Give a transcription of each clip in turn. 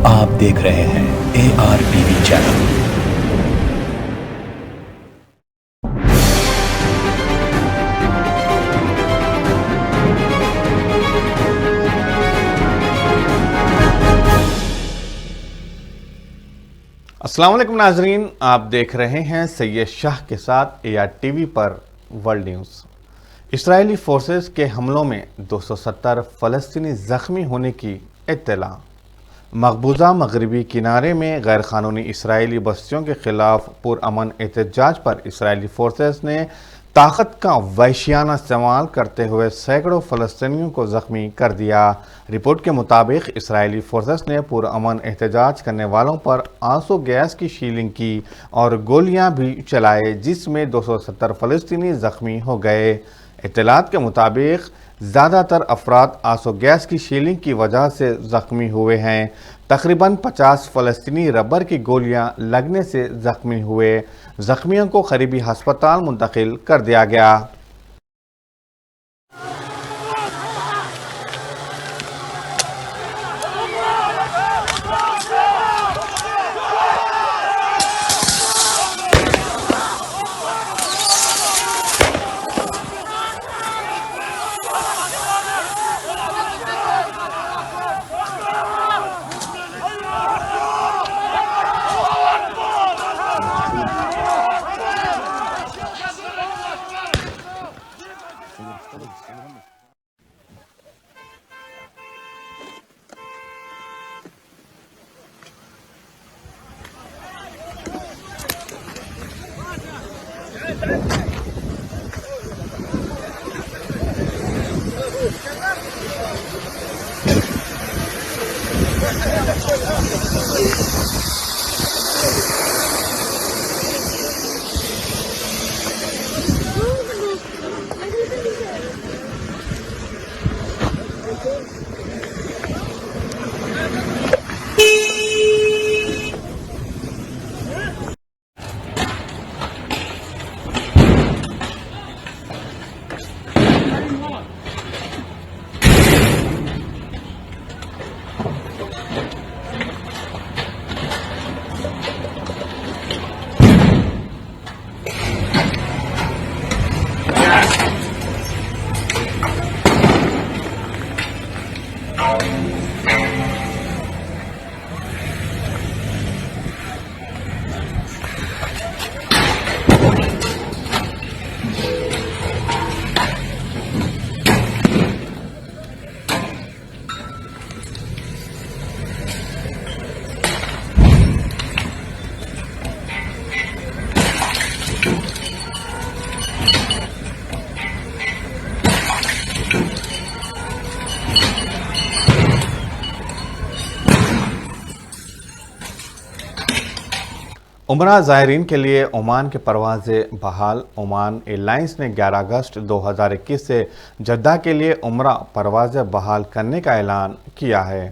آپ دیکھ رہے ہیں ARTV چینل۔ السلام علیکم ناظرین، آپ دیکھ رہے ہیں سید شاہ کے ساتھ ARTV پر ورلڈ نیوز۔ اسرائیلی فورسز کے حملوں میں 270 فلسطینی زخمی ہونے کی اطلاع۔ مقبوضہ مغربی کنارے میں غیر قانونی اسرائیلی بستیوں کے خلاف پرامن احتجاج پر اسرائیلی فورسز نے طاقت کا وحشیانہ استعمال کرتے ہوئے سینکڑوں فلسطینیوں کو زخمی کر دیا۔ رپورٹ کے مطابق اسرائیلی فورسز نے پرامن احتجاج کرنے والوں پر آنسو گیس کی شیلنگ کی اور گولیاں بھی چلائے، جس میں 270 فلسطینی زخمی ہو گئے۔ اطلاعات کے مطابق زیادہ تر افراد آنسو گیس کی شیلنگ کی وجہ سے زخمی ہوئے ہیں۔ تقریباً 50 فلسطینی ربر کی گولیاں لگنے سے زخمی ہوئے۔ زخمیوں کو قریبی ہسپتال منتقل کر دیا گیا۔ عمرہ زائرین کے لیے عمان کے پروازیں بحال۔ عمان ایئر لائنز نے 11 اگست 2021 سے جدہ کے لیے عمرہ پروازیں بحال کرنے کا اعلان کیا ہے۔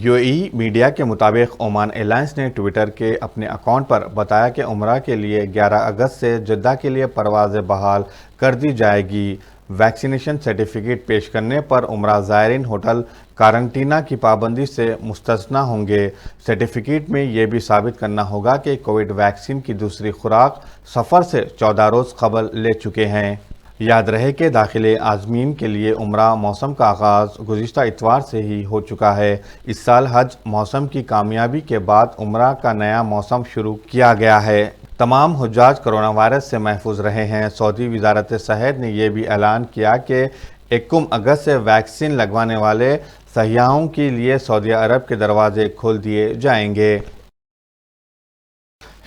UAE میڈیا کے مطابق عمان ایئر لائنز نے ٹویٹر کے اپنے اکاؤنٹ پر بتایا کہ عمرہ کے لیے 11 اگست سے جدہ کے لیے پروازیں بحال کر دی جائے گی۔ ویکسینیشن سرٹیفکیٹ پیش کرنے پر عمرہ زائرین ہوٹل قرنطینہ کی پابندی سے مستثنیٰ ہوں گے۔ سرٹیفکیٹ میں یہ بھی ثابت کرنا ہوگا کہ کووڈ ویکسین کی دوسری خوراک سفر سے 14 روز قبل لے چکے ہیں۔ یاد رہے کہ داخلے عازمین کے لیے عمرہ موسم کا آغاز گزشتہ اتوار سے ہی ہو چکا ہے۔ اس سال حج موسم کی کامیابی کے بعد عمرہ کا نیا موسم شروع کیا گیا ہے۔ تمام حجاج کرونا وائرس سے محفوظ رہے ہیں۔ سعودی وزارت صحت نے یہ بھی اعلان کیا کہ 1 اگست سے ویکسین لگوانے والے سیاحوں کے لیے سعودی عرب کے دروازے کھول دیے جائیں گے۔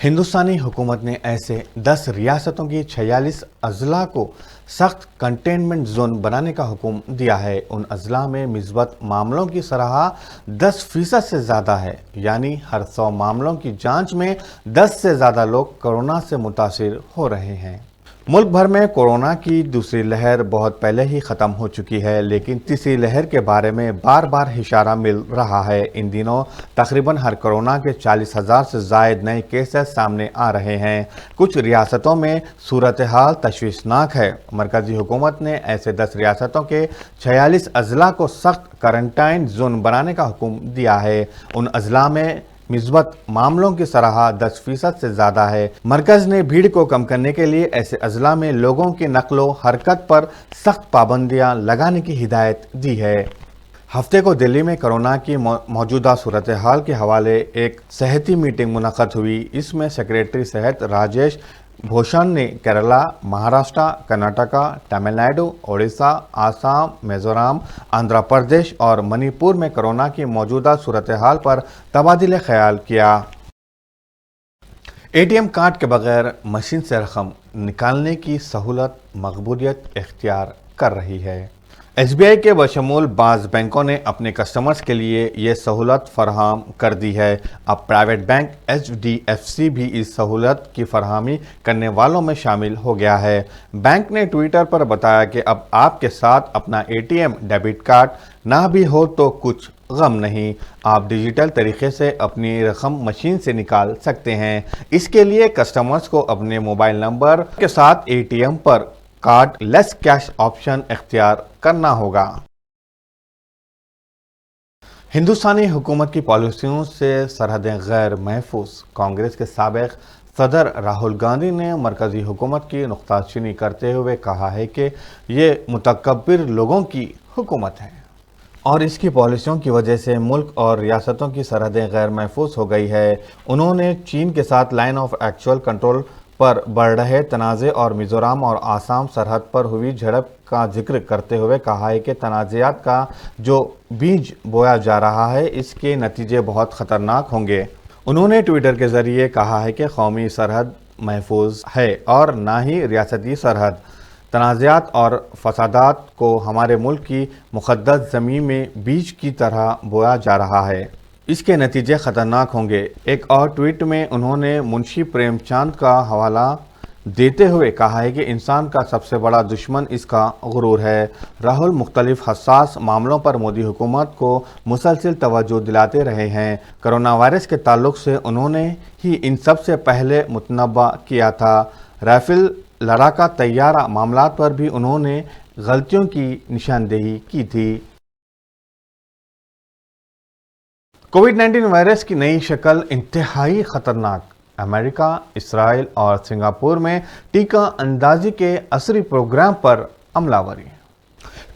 ہندوستانی حکومت نے ایسے 10 ریاستوں کی 46 اضلاع کو سخت کنٹینمنٹ زون بنانے کا حکم دیا ہے۔ ان اضلاع میں مثبت معاملوں کی شرح 10% سے زیادہ ہے، یعنی ہر 100 معاملوں کی جانچ میں 10 سے زیادہ لوگ کورونا سے متاثر ہو رہے ہیں۔ ملک بھر میں کورونا کی دوسری لہر بہت پہلے ہی ختم ہو چکی ہے، لیکن تیسری لہر کے بارے میں بار بار اشارہ مل رہا ہے۔ ان دنوں تقریباً ہر کورونا کے 40,000 سے زائد نئے کیسز سامنے آ رہے ہیں۔ کچھ ریاستوں میں صورتحال تشویشناک ہے۔ مرکزی حکومت نے ایسے 10 ریاستوں کے 46 اضلاع کو سخت کوارنٹائن زون بنانے کا حکم دیا ہے۔ ان اضلاع میں مثبت معاملوں کی شرح 10% سے زیادہ ہے۔ مرکز نے بھیڑ کو کم کرنے کے لیے ایسے اضلاع میں لوگوں کی نقل و حرکت پر سخت پابندیاں لگانے کی ہدایت دی ہے۔ ہفتے کو دلی میں کورونا کی موجودہ صورتحال کے حوالے ایک صحتی میٹنگ منعقد ہوئی۔ اس میں سیکریٹری صحت راجیش بھوشن نے کیرالہ، مہاراشٹر، کرناٹکا، تمل ناڈو، اڑیسہ، آسام، میزورم، آندھرا پردیش اور منی پور میں کورونا کی موجودہ صورتحال پر تبادلہ خیال کیا۔ اے ٹی ایم کارڈ کے بغیر مشین سے رقم نکالنے کی سہولت مقبولیت اختیار کر رہی ہے۔ ایس بی آئی کے بشمول بعض بینکوں نے اپنے کسٹمرز کے لیے یہ سہولت فراہم کر دی ہے۔ اب پرائیویٹ بینک ایچ ڈی ایف سی بھی اس سہولت کی فراہمی کرنے والوں میں شامل ہو گیا ہے۔ بینک نے ٹویٹر پر بتایا کہ اب آپ کے ساتھ اپنا A T M debit card نہ بھی ہو تو کچھ غم نہیں، آپ ڈیجیٹل طریقے سے اپنی رقم مشین سے نکال سکتے ہیں۔ اس کے لیے کسٹمرز کو اپنے موبائل نمبر کے ساتھ اے ٹی ایم پر کارڈ لیس کیش آپشن اختیار کرنا ہوگا۔ ہندوستانی حکومت کی پالیسیوں سے سرحدیں غیر محفوظ۔ کانگریس کے سابق صدر راہل گاندھی نے مرکزی حکومت کی نکتہ چینی کرتے ہوئے کہا ہے کہ یہ متکبر لوگوں کی حکومت ہے اور اس کی پالیسیوں کی وجہ سے ملک اور ریاستوں کی سرحدیں غیر محفوظ ہو گئی ہے۔ انہوں نے چین کے ساتھ لائن آف ایکچوئل کنٹرول پر بڑھ رہے تنازع اور میزورم اور آسام سرحد پر ہوئی جھڑپ کا ذکر کرتے ہوئے کہا ہے کہ تنازعات کا جو بیج بویا جا رہا ہے اس کے نتیجے بہت خطرناک ہوں گے۔ انہوں نے ٹویٹر کے ذریعے کہا ہے کہ قومی سرحد محفوظ ہے اور نہ ہی ریاستی سرحد۔ تنازعات اور فسادات کو ہمارے ملک کی مقدس زمین میں بیج کی طرح بویا جا رہا ہے، اس کے نتیجے خطرناک ہوں گے۔ ایک اور ٹویٹ میں انہوں نے منشی پریم چاند کا حوالہ دیتے ہوئے کہا ہے کہ انسان کا سب سے بڑا دشمن اس کا غرور ہے۔ راہل مختلف حساس معاملوں پر مودی حکومت کو مسلسل توجہ دلاتے رہے ہیں۔ کرونا وائرس کے تعلق سے انہوں نے ہی ان سب سے پہلے متنبع کیا تھا۔ رافیل لڑاکا طیارہ معاملات پر بھی انہوں نے غلطیوں کی نشاندہی کی تھی۔ کووڈ 19 وائرس کی نئی شکل انتہائی خطرناک۔ امریکہ، اسرائیل اور سنگاپور میں ٹیکہ اندازی کے عصری پروگرام پر عمل آوری۔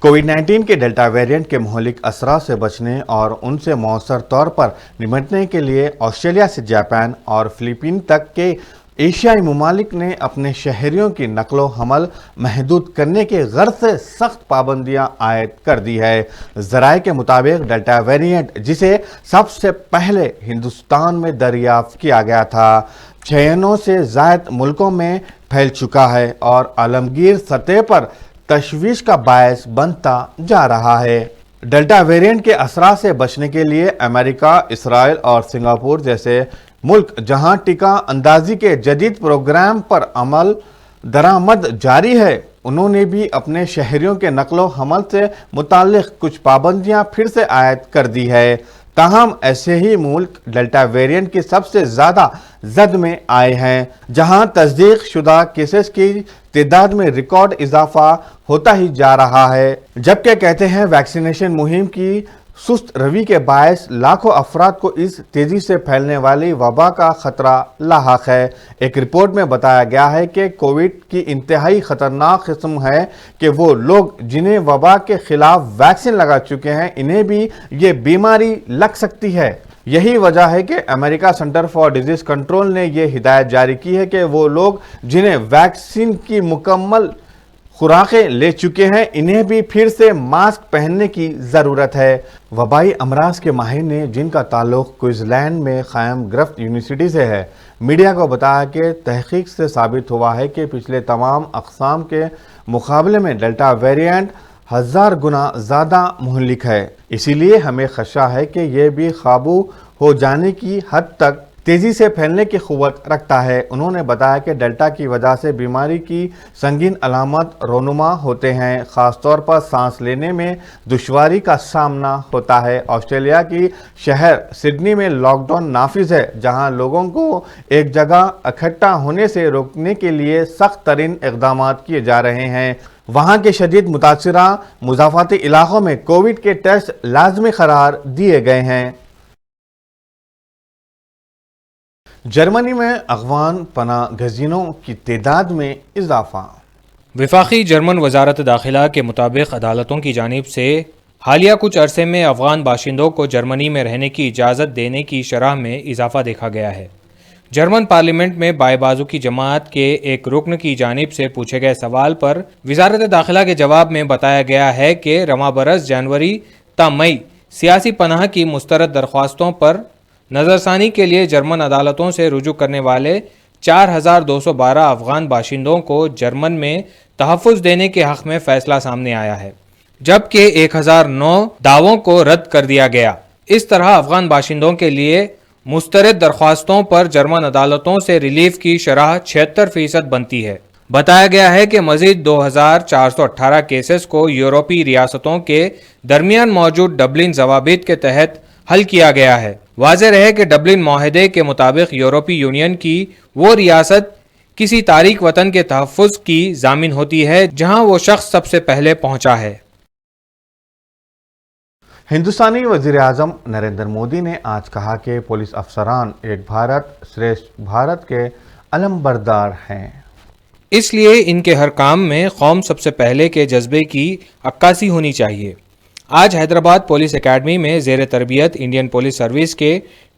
کووڈ 19 کے ڈیلٹا ویرینٹ کے مہلک اثرات سے بچنے اور ان سے مؤثر طور پر نمٹنے کے لیے آسٹریلیا سے جاپان اور فلپائن تک کے ایشیائی ممالک نے اپنے شہریوں کی نقل و حمل محدود کرنے کے غرض سے سخت پابندیاں عائد کر دی ہے۔ ذرائع کے مطابق ڈیلٹا ویرینٹ جسے سب سے پہلے ہندوستان میں دریافت کیا گیا تھا 96 سے زائد ملکوں میں پھیل چکا ہے اور عالمگیر سطح پر تشویش کا باعث بنتا جا رہا ہے۔ ڈیلٹا ویرینٹ کے اثرات سے بچنے کے لیے امریکہ، اسرائیل اور سنگاپور جیسے ملک جہاں ٹیکہ اندازی کے جدید پروگرام پر عمل درآمد جاری ہے، انہوں نے بھی اپنے شہریوں کے نقل و حمل سے متعلق کچھ پابندیاں پھر سے عائد کر دی ہے۔ تاہم ایسے ہی ملک ڈیلٹا ویرینٹ کی سب سے زیادہ زد میں آئے ہیں، جہاں تصدیق شدہ کیسز کی تعداد میں ریکارڈ اضافہ ہوتا ہی جا رہا ہے، جبکہ کہتے ہیں ویکسینیشن مہم کی سست روی کے باعث لاکھوں افراد کو اس تیزی سے پھیلنے والی وبا کا خطرہ لاحق ہے۔ ایک رپورٹ میں بتایا گیا ہے کہ کووڈ کی انتہائی خطرناک قسم ہے کہ وہ لوگ جنہیں وبا کے خلاف ویکسین لگا چکے ہیں انہیں بھی یہ بیماری لگ سکتی ہے۔ یہی وجہ ہے کہ امریکہ سینٹر فار ڈیزیز کنٹرول نے یہ ہدایت جاری کی ہے کہ وہ لوگ جنہیں ویکسین کی مکمل خوراکیں لے چکے ہیں انہیں بھی پھر سے ماسک پہننے کی ضرورت ہے۔ وبائی امراض کے ماہر نے جن کا تعلق کوئنزلینڈ میں قائم گرفت یونیورسٹی سے ہے، میڈیا کو بتایا کہ تحقیق سے ثابت ہوا ہے کہ پچھلے تمام اقسام کے مقابلے میں ڈیلٹا ویرینٹ 1000 گنا زیادہ مہلک ہے۔ اسی لیے ہمیں خدشہ ہے کہ یہ بھی قابو ہو جانے کی حد تک तेजी से फैलने की क़ुव्वत रखता है। उन्होंने बताया कि डेल्टा की वजह से बीमारी की संगीन अलामत रोनुमा होते हैं, ख़ास तौर पर सांस लेने में दुश्वारी का सामना होता है। ऑस्ट्रेलिया की शहर सिडनी में लॉकडाउन नाफिज है, जहां लोगों को एक जगह इकट्ठा होने से रोकने के लिए सख्त तरीन इक़दाम किए जा रहे हैं। वहां के शदीद मुतासरा मुज़ाफ़ाती इलाक़ों में कोविड के टेस्ट लाजमी करार दिए गए हैं। जर्मनी में अफ़गान पनाह गज़ीनों की तादाद में इजाफा। वफाकी जर्मन वजारत दाखिला के मुताबिक अदालतों की जानिब से हालिया कुछ अरसे में अफ़गान बाशिंदों को जर्मनी में रहने की इजाज़त देने की शरह में इजाफा देखा गया है। जर्मन पार्लियामेंट में बाएं बाजू की जमात के एक रुकन की जानिब से पूछे गए सवाल पर वजारत दाखिला के जवाब में बताया गया है कि रवा बरस जनवरी ता मई सियासी पनाह की मुस्तरद दरख्वास्तों पर नज़रसानी के लिए जर्मन अदालतों से रुजू करने वाले 4,212 अफ़गान बाशिंदों को जर्मन में तहफ़्फ़ुज़ देने के हक़ में फ़ैसला सामने आया है, जबकि 1,009 दावों को रद्द कर दिया गया। इस तरह अफ़गान बाशिंदों के लिए मुस्तरद दरख्वास्तों पर जर्मन अदालतों से रिलीफ की शरह 76% बनती है। बताया गया है कि मज़ीद 2,418 केसेस को यूरोपीय रियासतों के दरमियान मौजूद डबलिन ज़वाबित के तहत हल किया गया है। वाज़ेह रहे कि डबलिन माहदे के मुताबिक यूरोपीय यूनियन की वो रियासत किसी तारीक वतन के तहफ़्फ़ुज़ की ज़ामिन होती है जहां वो शख्स सबसे पहले पहुंचा है। हिंदुस्तानी वज़ीर आज़म नरेंद्र मोदी ने आज कहा कि पुलिस अफसरान एक भारत श्रेष्ठ भारत के अलमबरदार हैं, इसलिए इनके हर काम में कौम सबसे पहले के जज्बे की अक्कासी होनी चाहिए। आज हैदराबाद पुलिस एकेडमी में ज़ेर तरबियत इंडियन पुलिस सर्विस के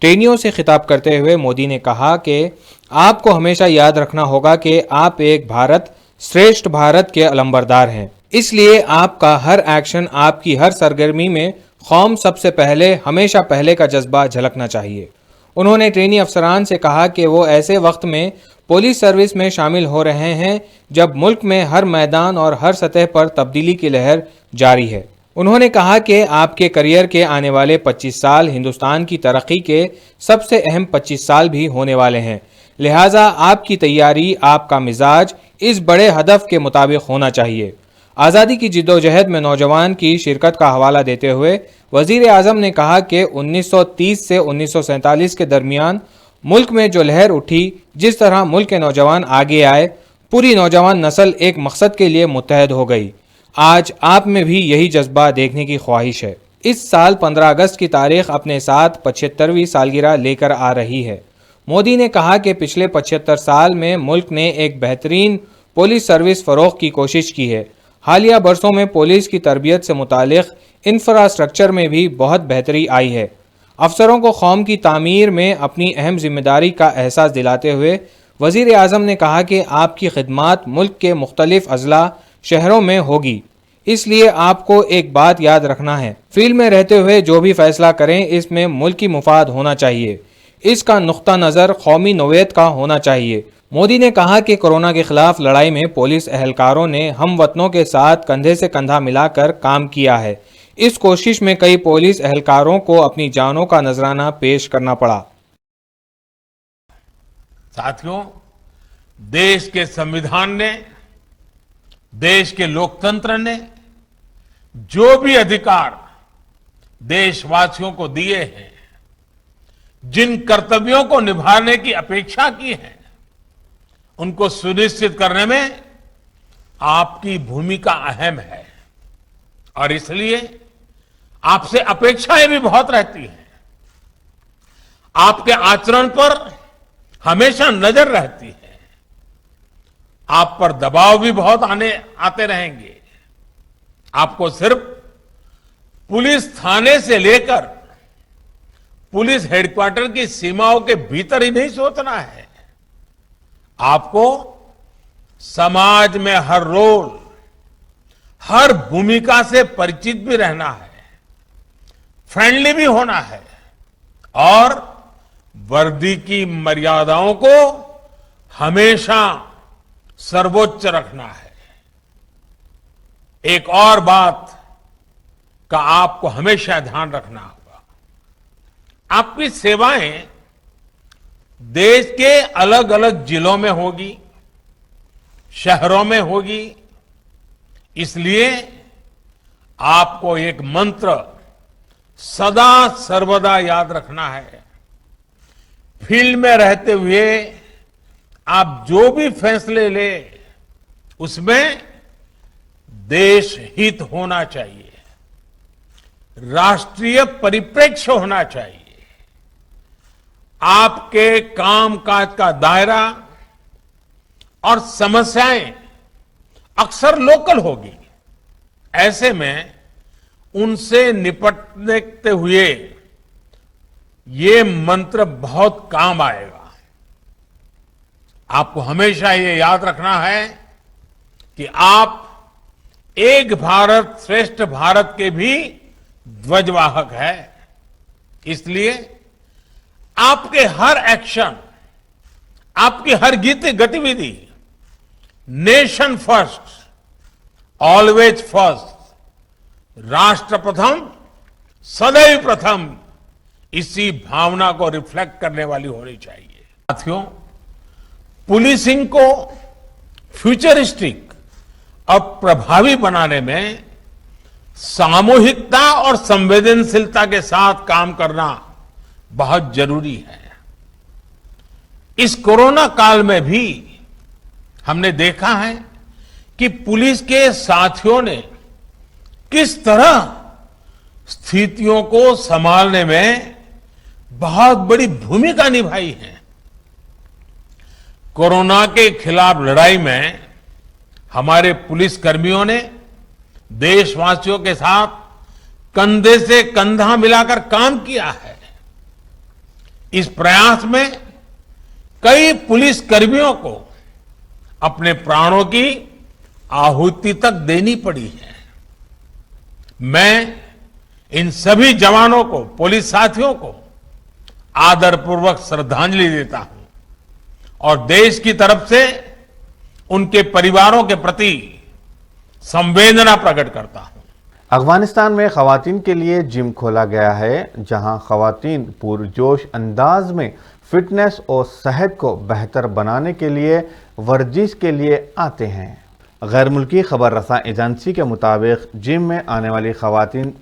ट्रेनियों से खिताब करते हुए मोदी ने कहा कि आपको हमेशा याद रखना होगा कि आप एक भारत श्रेष्ठ भारत के अलंबरदार हैं, इसलिए आपका हर एक्शन, आपकी हर सरगर्मी में कौम सबसे पहले, हमेशा पहले का जज्बा झलकना चाहिए। उन्होंने ट्रेनी अफसरान से कहा कि वो ऐसे वक्त में पुलिस सर्विस में शामिल हो रहे हैं जब मुल्क में हर मैदान और हर सतह पर तब्दीली की लहर जारी है। उन्होंने कहा कि आपके करियर के आने वाले 25 साल हिंदुस्तान की तरक्की के सबसे अहम 25 साल भी होने वाले हैं, लिहाजा आपकी तैयारी, आपका मिजाज इस बड़े हदफ के मुताबिक होना चाहिए। आज़ादी की जिद्दोजहद में नौजवान की शिरकत का हवाला देते हुए वज़ीर आज़म ने कहा कि 1930 से 1947 के दरमियान मुल्क में जो लहर उठी, जिस तरह मुल्क के नौजवान आगे आए, पूरी नौजवान नस्ल एक मकसद के लिए मुत्तहद हो गई। आज आप में भी यही जज्बा देखने की ख्वाहिश है। इस साल 15 अगस्त की तारीख अपने साथ 75वीं सालगिरह लेकर आ रही है। मोदी ने कहा कि पिछले 75 साल में मुल्क ने एक बेहतरीन पुलिस सर्विस फ़रोग़ की कोशिश की है। हालिया बरसों में पुलिस की तरबियत से मुतालिक इंफ्रास्ट्रक्चर में भी बहुत बेहतरी आई है। अफसरों को कौम की तामीर में अपनी अहम जिम्मेदारी का एहसास दिलाते हुए वज़ीर आज़म ने कहा कि आपकी खिदमात मुल्क के मुख्तलिफ अज़ला शहरों में होगी, इसलिए आपको एक बात याद रखना है, फील्ड में रहते हुए जो भी फैसला करें इसमें मुल्की मुफाद होना चाहिए, इसका नुक्ता नज़र कौमी नोयत का होना चाहिए। मोदी ने कहा कि कोरोना के खिलाफ लड़ाई में पुलिस एहलकारों ने हम वतनों के साथ कंधे से कंधा मिलाकर काम किया है। इस कोशिश में कई पुलिस एहलकारों को अपनी जानों का नजराना पेश करना पड़ा। साथियों, देश के संविधान ने, देश के लोकतंत्र ने जो भी अधिकार देशवासियों को दिए हैं, जिन कर्तव्यों को निभाने की अपेक्षा की है, उनको सुनिश्चित करने में आपकी भूमिका अहम है और इसलिए आपसे अपेक्षाएं भी बहुत रहती हैं। आपके आचरण पर हमेशा नजर रहती है, आप पर दबाव भी बहुत आते रहेंगे। आपको सिर्फ पुलिस थाने से लेकर पुलिस हेडक्वार्टर की सीमाओं के भीतर ही नहीं सोचना है, आपको समाज में हर रोल, हर भूमिका से परिचित भी रहना है, फ्रेंडली भी होना है और वर्दी की मर्यादाओं को हमेशा सर्वोच्च रखना है। एक और बात का आपको हमेशा ध्यान रखना होगा, आपकी सेवाएं देश के अलग अलग जिलों में होगी, शहरों में होगी। इसलिए आपको एक मंत्र सदा सर्वदा याद रखना है। फील्ड में रहते हुए आप जो भी फैसले ले, उसमें देश हित होना चाहिए, राष्ट्रीय परिप्रेक्ष्य होना चाहिए। आपके कामकाज का दायरा और समस्याएं अक्सर लोकल होगी। ऐसे में उनसे निपटते हुए ये मंत्र बहुत काम आएगा। आपको हमेशा ये याद रखना है कि आप एक भारत श्रेष्ठ भारत के भी ध्वजवाहक है। इसलिए आपके हर एक्शन, आपकी हर गतिविधि नेशन फर्स्ट, ऑलवेज फर्स्ट, राष्ट्र प्रथम, सदैव प्रथम, इसी भावना को रिफ्लेक्ट करने वाली होनी चाहिए। साथियों, पुलिसिंग को फ्यूचरिस्टिक और प्रभावी बनाने में सामूहिकता और संवेदनशीलता के साथ काम करना बहुत जरूरी है। इस कोरोना काल में भी हमने देखा है कि पुलिस के साथियों ने किस तरह स्थितियों को संभालने में बहुत बड़ी भूमिका निभाई है। कोरोना के खिलाफ लड़ाई में हमारे पुलिस कर्मियों ने देशवासियों के साथ कंधे से कंधा मिलाकर काम किया है। इस प्रयास में कई पुलिस कर्मियों को अपने प्राणों की आहुति तक देनी पड़ी है। मैं इन सभी जवानों को, पुलिस साथियों को आदरपूर्वक श्रद्धांजलि देता हूं और देश की तरफ से उनके परिवारों के प्रति संवेदना प्रकट करता हूं। अफगानिस्तान में खवातीन के लिए जिम खोला गया है, जहां खवातीन पुरजोश अंदाज में फिटनेस और सेहत को बेहतर बनाने के लिए वर्जिश के लिए आते हैं। गैर मुल्की खबर रसा एजेंसी के मुताबिक जिम में आने वाली खवातीन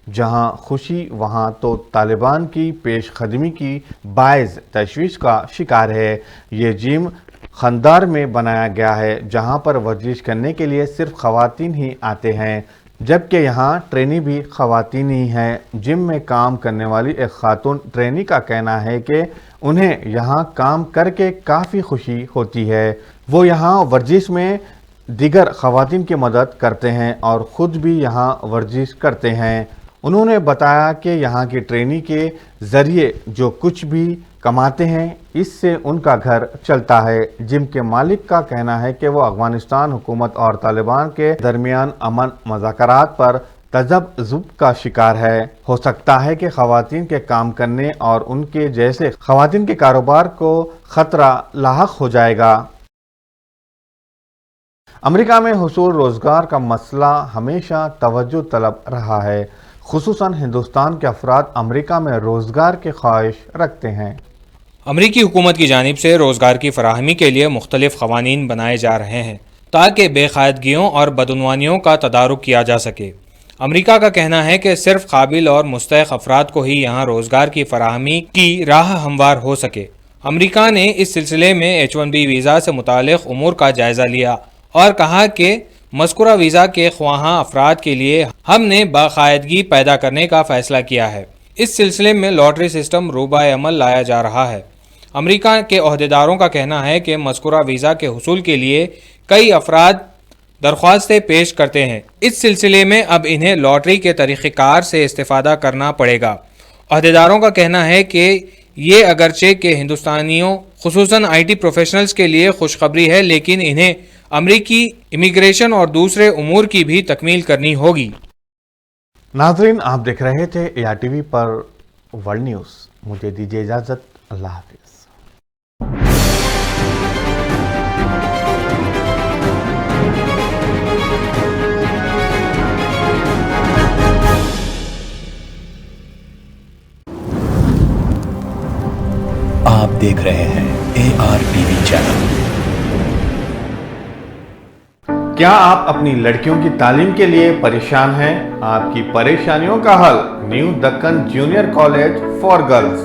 जहां खुशी वहां तो तालिबान की पेशकदमी की बायस तशवीश का शिकार है। ये जिम खंदार में बनाया गया है, जहां पर वर्जिश करने के लिए सिर्फ खवातीन ही आते हैं, जबकि यहाँ ट्रेनी भी खवातीन ही हैं। जिम में काम करने वाली एक खातून ट्रेनी का कहना है कि उन्हें यहाँ काम करके काफ़ी खुशी होती है। वो यहाँ वर्जिश में दीगर खवातीन की मदद करते हैं और ख़ुद भी यहाँ वर्जिश करते हैं। उन्होंने बताया कि यहाँ की ट्रेनी के ज़रिए जो कुछ भी कमाते हैं, इससे उनका घर चलता है। जिम के मालिक का कहना है कि वो अफगानिस्तान हुकूमत और तालिबान के दरमियान अमन मुज़ाकरात पर तज़ब्ज़ुब का शिकार है। हो सकता है कि खवातीन के काम करने और उनके जैसे खवातीन के कारोबार को खतरा लाहक हो जाएगा। अमेरिका में हुसूल रोज़गार का मसला हमेशा तवज्जो तलब रहा है। खुसूसन हिंदुस्तान के अफराद अमेरिका में रोज़गार की ख्वाहिश रखते हैं। अमरीकी हुकूमत की जानिब से रोज़गार की फराहमी के लिए मुख्तलिफ क़वानीन बनाए जा रहे हैं ताकि बेकायदगियों और बदउनवानियों का तदारुक किया जा सके। अमेरिका का कहना है कि सिर्फ काबिल और मुस्तहिक़ अफराद को ही यहाँ रोज़गार की फराहमी की राह हमवार हो सके। अमेरिका ने इस सिलसिले में H-1B वीज़ा से मुतालिक उमूर का जायज़ा लिया और कहा कि मज़कूरा वीज़ा के ख्वाहां अफराद के लिए हमने बाकायदगी पैदा करने का फ़ैसला किया है। इस सिलसिले में लॉटरी सिस्टम रूबाए अमल लाया जा रहा है। अमेरिका के ओहदेदारों का कहना है कि मज़कूरा वीज़ा के हुसूल के लिए कई अफराद दरख्वास्तें पेश करते हैं। इस सिलसिले में अब इन्हें लॉटरी के तरीक़ेकार से इस्तेफ़ादा करना पड़ेगा। ओहदेदारों का कहना है कि ये अगरचे के हिंदुस्तानियों खुसूसन IT प्रोफेशनल्स के लिए खुशखबरी है, लेकिन इन्हें अमरीकी इमिग्रेशन और दूसरे उमूर की भी तकमील करनी होगी। नाज़रीन, आप देख रहे थे ARTV पर वर्ल्ड न्यूज़। मुझे दीजिए इजाज़त। अल्लाह हाफ़िज़। आप देख रहे हैं ARTV चैनल। क्या आप अपनी लड़कियों की तालीम के लिए परेशान हैं? आपकी परेशानियों का हल new Deccan junior college for girls,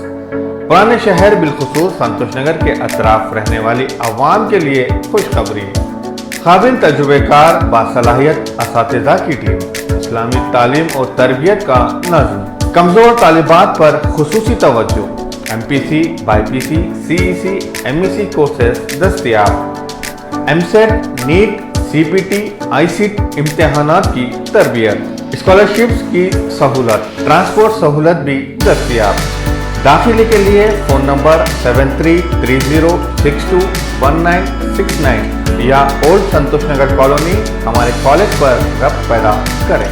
पुराने शहर बिलखुसूस संतोष नगर के अतराफ रहने वाली अवाम के लिए खुशखबरी। काबिल तजुर्बेकार बासलाहियत असातिज़ा की टीम, इस्लामी तालीम और तरबियत का नज़्म, कमज़ोर तालिबात पर खुसूसी तवज्जो, MPC, BPC, CEC, MEC courses दस्तयाब, MSET, NEET, CPT, ICT इम्तिहानात की तरबियत, स्कॉलरशिप्स की सहूलत, ट्रांसपोर्ट सहूलत भी दस्तयाब। दाखिले के लिए फ़ोन नंबर 7330621969 या ओल्ड संतोष नगर कॉलोनी हमारे कॉलेज पर रब्त पैदा करें।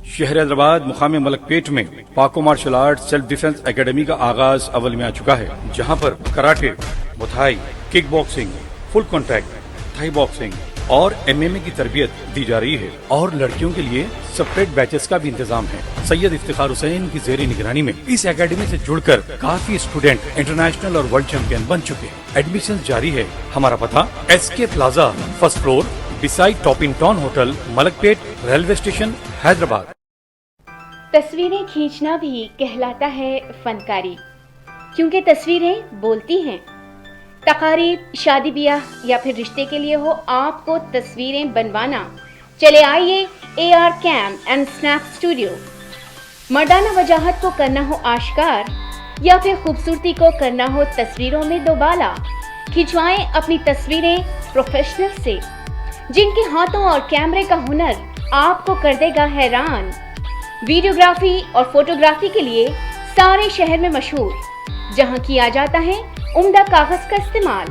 शहर हैदराबाद मुकाम मलकपेट में पाको martial art self defence academy का आगाज अव्वल में आ चुका है, जहां पर karate, muay thai, kick boxing, full contact, Thai boxing और MMA की तरबियत दी जा रही है और लड़कियों के लिए सेपरेट बैचेस का भी इंतजाम है। सैयद इफ्तिखार हुसैन की जेरी निगरानी में इस एकेडमी से जुड़कर काफी स्टूडेंट इंटरनेशनल और वर्ल्ड चैंपियन बन चुके हैं। एडमिशन जारी है। हमारा पता SK plaza, first floor, beside top in town hotel, Malakpet, railway station, Hyderabad. तस्वीरें खींचना भी कहलाता है फनकारी, क्योंकि तस्वीरें बोलती हैं। तकारीब, शादी ब्याह या फिर रिश्ते के लिए हो आपको तस्वीरें बनवाना, चले आइए AR cam and snap studio. मर्दाना वजाहत को करना हो आश्कार या फिर खूबसूरती को करना हो तस्वीरों में दोबाला, खिंचवाएं अपनी तस्वीरें प्रोफेशनल से, जिनके हाथों और कैमरे का हुनर आपको कर देगा हैरान। वीडियोग्राफी और फोटोग्राफी के लिए सारे शहर में मशहूर, जहां किया जाता है उम्दा कागज का इस्तेमाल।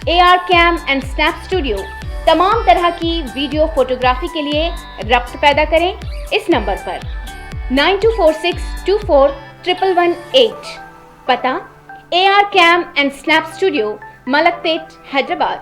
AR cam and snap Studio तमाम तरह की वीडियो फोटोग्राफी के लिए रब्त पैदा करें इस नंबर पर 9246241118। पता AR cam and snap Studio, Malakpet, Hyderabad.